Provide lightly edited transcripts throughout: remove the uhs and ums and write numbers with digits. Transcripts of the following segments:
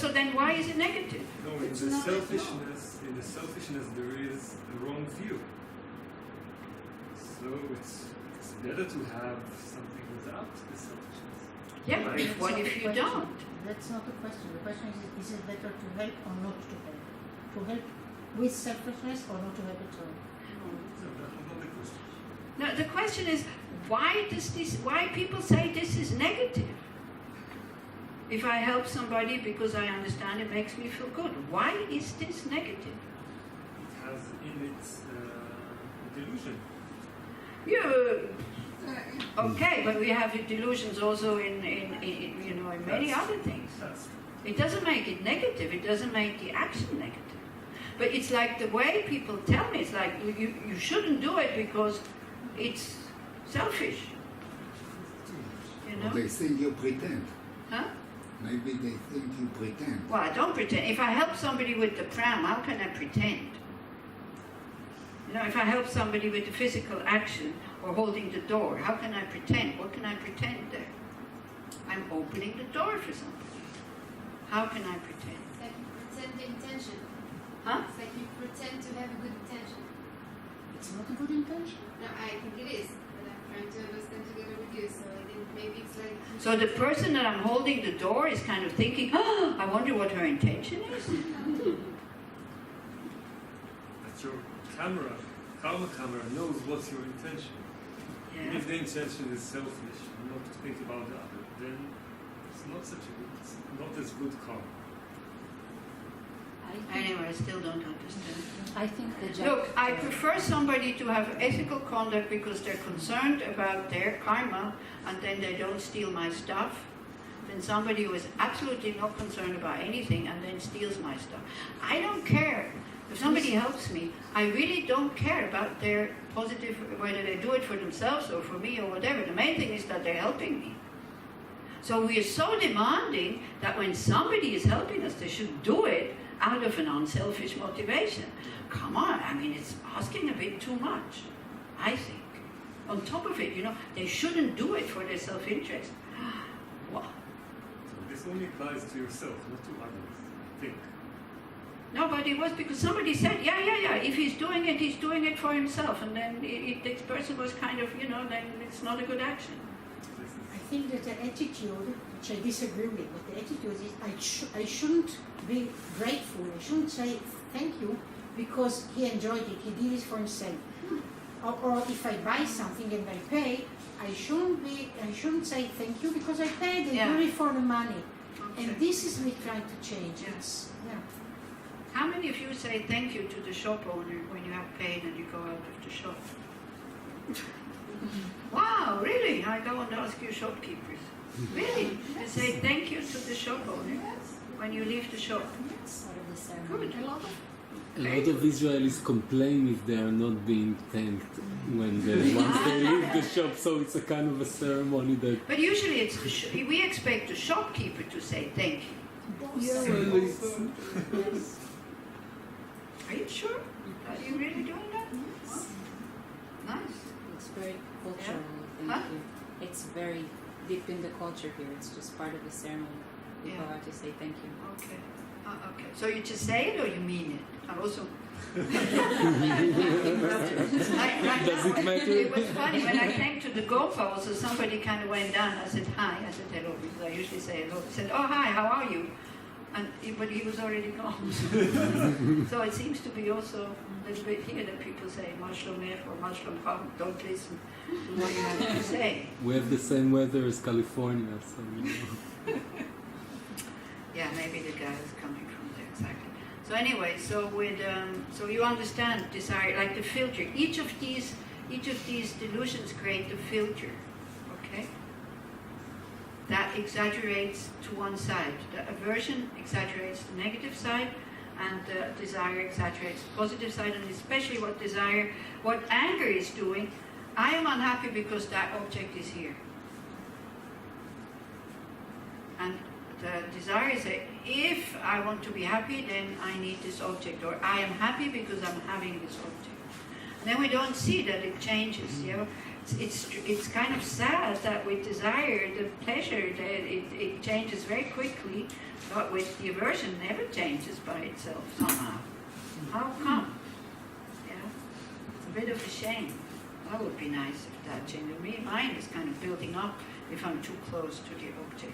so then why is it negative? No, in the selfishness there is a wrong view. So it's better to have something without the selfishness. Yeah, but what if you don't? That's not the question. The question is it better to help or not to help? To help with selfishness or not to help at all? So that's not the question. No, the question is, why people say this is negative? If I help somebody because I understand it makes me feel good, why is this negative? It has in its delusion. Okay, but we have delusions also in many other things. It doesn't make it negative. It doesn't make the action negative. But it's like the way people tell me. It's like you shouldn't do it because it's selfish. You know? They think you pretend. Huh? Maybe they think you pretend. Well, I don't pretend. If I help somebody with the pram, how can I pretend? You know, if I help somebody with the physical action or holding the door, how can I pretend? What can I pretend there? I'm opening the door for somebody. How can I pretend? It's like you pretend the intention. Huh? It's like you pretend to have a good intention. It's not a good intention. No, I think it is, but I'm trying to understand together with you. So I think maybe it's like. So the person that I'm holding the door is kind of thinking, oh, I wonder what her intention is. But your karma camera knows what's your intention. Yeah. If the intention is selfish, not to think about the other, then it's not not as good karma. Anyway, I still don't understand. I think the judge. Look, I prefer somebody to have ethical conduct because they're concerned about their karma and then they don't steal my stuff, than somebody who is absolutely not concerned about anything and then steals my stuff. I don't care. If somebody helps me, I really don't care about their positive, whether they do it for themselves or for me or whatever. The main thing is that they're helping me. So we are so demanding that when somebody is helping us, they should do it out of an unselfish motivation. Come on, I mean, it's asking a bit too much, I think. On top of it, they shouldn't do it for their self-interest. Well, So this only applies to yourself, not to others, I think. no, but it was because somebody said, yeah, if he's doing it for himself. And then this person was kind of, then it's not a good action. I think that the attitude, which I disagree with, but the attitude is I shouldn't be grateful. I shouldn't say thank you because he enjoyed it. He did it for himself. Or if I buy something and I pay, I shouldn't say thank you because I paid and do it for the money. Okay. And this is me trying to change. Yes. Yeah. How many of you say thank you to the shop owner when you have paid and you go out of the shop? Wow, really? I go and ask you shopkeepers. Really? You say thank you to the shop owner when you leave the shop. Part of the ceremony. Good. A lot of Israelis complain if they are not being thanked once they leave the shop, so it's a kind of a ceremony that... But usually it's we expect the shopkeeper to say thank you. Are you sure? Are you really doing that? Yes. Nice. It's very cultural, Huh? thank you. It's very deep in the culture here. It's just part of the ceremony. You go Yeah. out to say thank you. Okay. Okay. So you just say it or you mean it? I also. Does it matter? It was funny when I came to the Gopa. Also, somebody kind of went down. I said hi. I said hello because I usually say hello. He said, "Oh hi, how are you?" But he was already gone. So it seems to be also a little bit here that people say "Mashlomech" or "Mashlomcha." Don't listen to what you have to say. We have the same weather as California, so Yeah, maybe the guy is coming from there, exactly. So anyway, so you understand desire, like the filter. Each of these delusions create the filter, okay? That exaggerates to one side. The aversion exaggerates the negative side, and the desire exaggerates the positive side, and especially what anger is doing. I am unhappy because that object is here. And the desire is that if I want to be happy, then I need this object, or I am happy because I'm having this object. And then we don't see that it changes. It's kind of sad that with desire, the pleasure, that it changes very quickly, But with the aversion never changes by itself somehow. How come? Yeah, it's a bit of a shame. That would be nice if that changed. Mine is kind of building up if I'm too close to the object.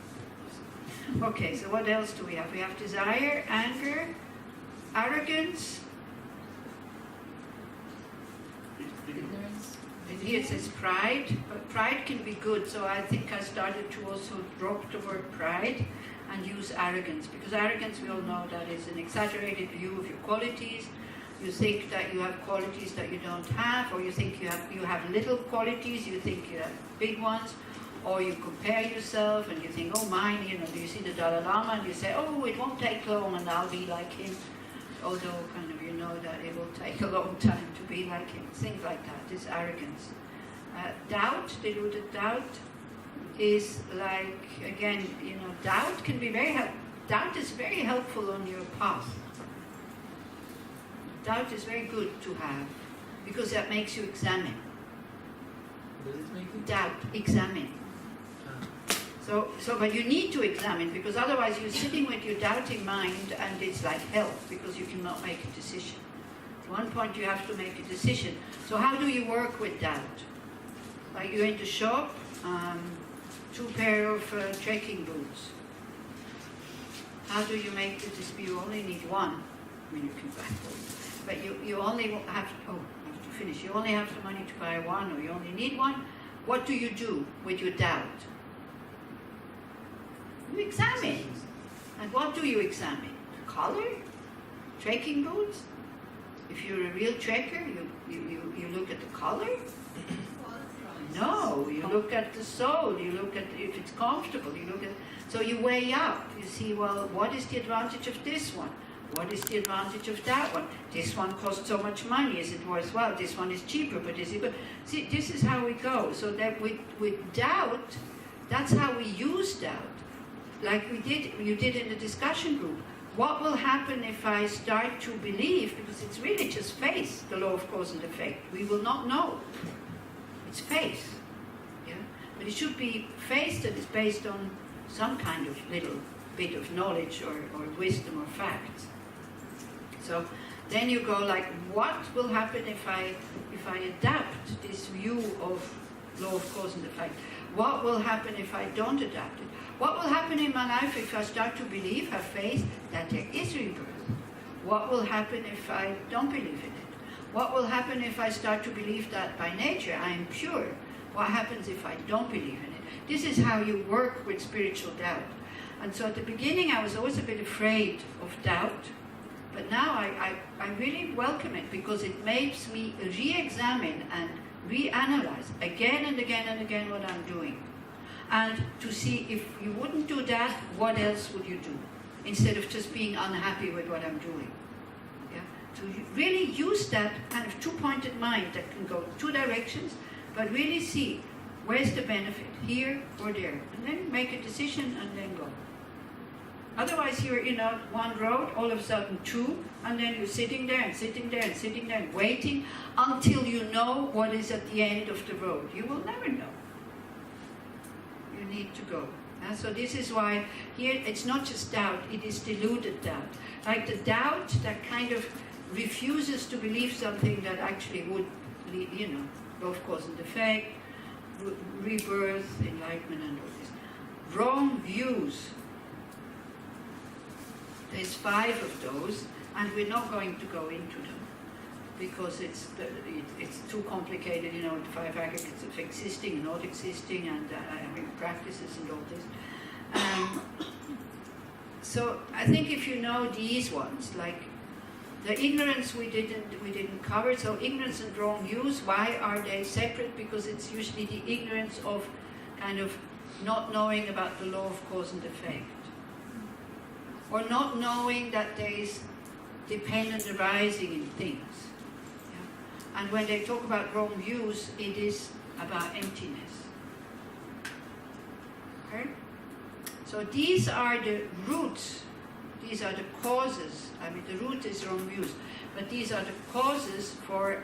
Okay, so what else do we have? We have desire, anger, arrogance. Ignorance. And here it says pride, but pride can be good. So I think I started to also drop the word pride and use arrogance, because arrogance, we all know, that is an exaggerated view of your qualities. You think that you have qualities that you don't have, or you think you have little qualities, you think you have big ones, or you compare yourself and you think, oh, mine, you know, do you see the Dalai Lama and you say, oh, it won't take long and I'll be like him, although kind of you know that it will take a long time to be like him. Things like that, this arrogance. Doubt, deluded doubt, is like, again, you know, doubt can be doubt is very helpful on your path. Doubt is very good to have, because that makes you examine. Does it make it? Doubt, examine. But you need to examine, because otherwise you're sitting with your doubting mind and it's like hell, because you cannot make a decision. At one point you have to make a decision. So how do you work with doubt? Like you're in the shop, 2 pair of trekking boots. How do you make the decision? You only need one. I mean, you can buy both. But you only have to finish. You only have the money to buy one, or you only need one. What do you do with your doubt? You examine. And what do you examine? The color? Trekking boots? If you're a real trekker, you look at the color? No, you look at the sole, you look at if it's comfortable, so you weigh up. You see, well, what is the advantage of this one? What is the advantage of that one? This one costs so much money, is it worthwhile? This one is cheaper, but is it good? See, this is how we go. So that with doubt, that's how we use doubt. Like you did in the discussion group. What will happen if I start to believe, because it's really just faith, the law of cause and effect. We will not know. It's faith. Yeah? But it should be faith that is based on some kind of little bit of knowledge or wisdom or facts. So then you go like, what will happen if I adapt this view of law of cause and effect? What will happen if I don't adapt it? What will happen in my life if I start to believe, have faith, that there is rebirth? What will happen if I don't believe in it? What will happen if I start to believe that by nature I am pure? What happens if I don't believe in it? This is how you work with spiritual doubt. And so at the beginning I was always a bit afraid of doubt, but now I really welcome it, because it makes me re-examine and reanalyze again and again and again what I'm doing. And to see, if you wouldn't do that, what else would you do? Instead of just being unhappy with what I'm doing. Yeah? To really use that kind of two-pointed mind that can go 2 directions, but really see, where's the benefit, here or there? And then make a decision and then go. Otherwise you're in one road, all of a sudden 2, and then you're sitting there and sitting there and sitting there and waiting until you know what is at the end of the road. You will never know. You need to go. So this is why here it's not just doubt, it is deluded doubt. Like the doubt that kind of refuses to believe something that actually would lead, both cause and effect, rebirth, enlightenment, and all this. Wrong views. There's 5 of those, and we're not going to go into them because it's too complicated, the 5 aggregates of existing and not existing, and practices and all this. So I think if you know these ones, like the ignorance we didn't cover. So ignorance and wrong use, why are they separate? Because it's usually the ignorance of kind of not knowing about the law of cause and effect, or not knowing that there is dependent arising in things. Yeah? And when they talk about wrong views, it is about emptiness. Okay? So these are the roots, these are the causes. I mean, the root is wrong views, but these are the causes for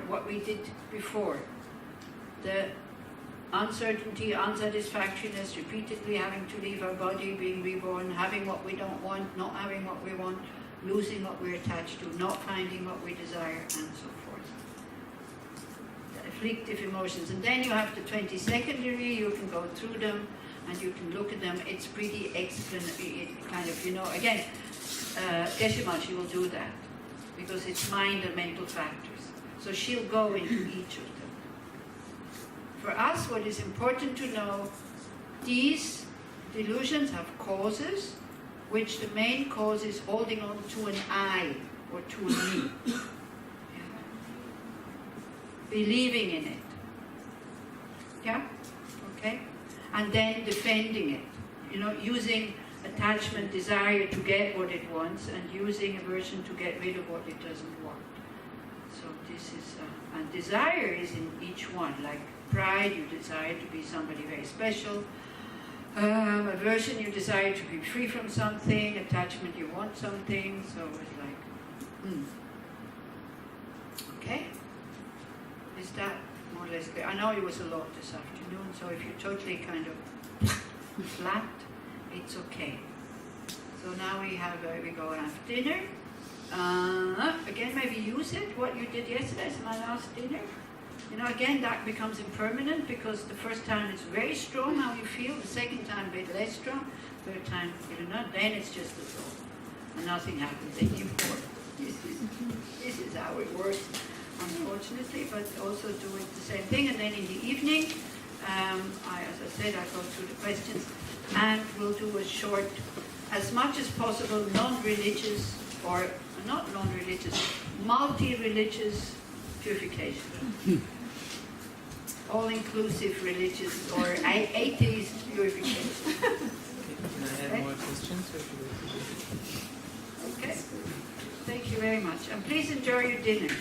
what we did before. The uncertainty, unsatisfactoriness, repeatedly having to leave our body, being reborn, having what we don't want, not having what we want, losing what we're attached to, not finding what we desire, and so forth. The afflictive emotions. And then you have the 20 secondary, you can go through them and you can look at them. It's pretty explanatory, kind of, again, Geshe-machi will do that because it's mind and mental factors. So she'll go into each of them. For us, what is important to know, these delusions have causes, which the main cause is holding on to an I or to a me. Yeah. Believing in it. Yeah? Okay? And then defending it. Using attachment, desire to get what it wants, and using aversion to get rid of what it doesn't want. So this is, and desire is in each one, like pride, you desire to be somebody very special. Aversion, you desire to be free from something. Attachment, you want something. So it's like, Okay? Is that more or less clear? I know it was a lot this afternoon, so if you're totally kind of flat, it's okay. So now we go and have dinner. Again, maybe use it, what you did yesterday as my last dinner. Again, that becomes impermanent because the first time it's very strong how you feel, the second time a bit less strong, third time not, then it's just a thought. And nothing happens anymore. This is how it works, unfortunately, but also do it the same thing. And then in the evening, as I said, I go through the questions and we'll do a short, as much as possible, non-religious or not non-religious, multi-religious purification. All-inclusive religious or atheist purification. Can I have more questions? Or should we... Okay. Thank you very much. And please enjoy your dinner.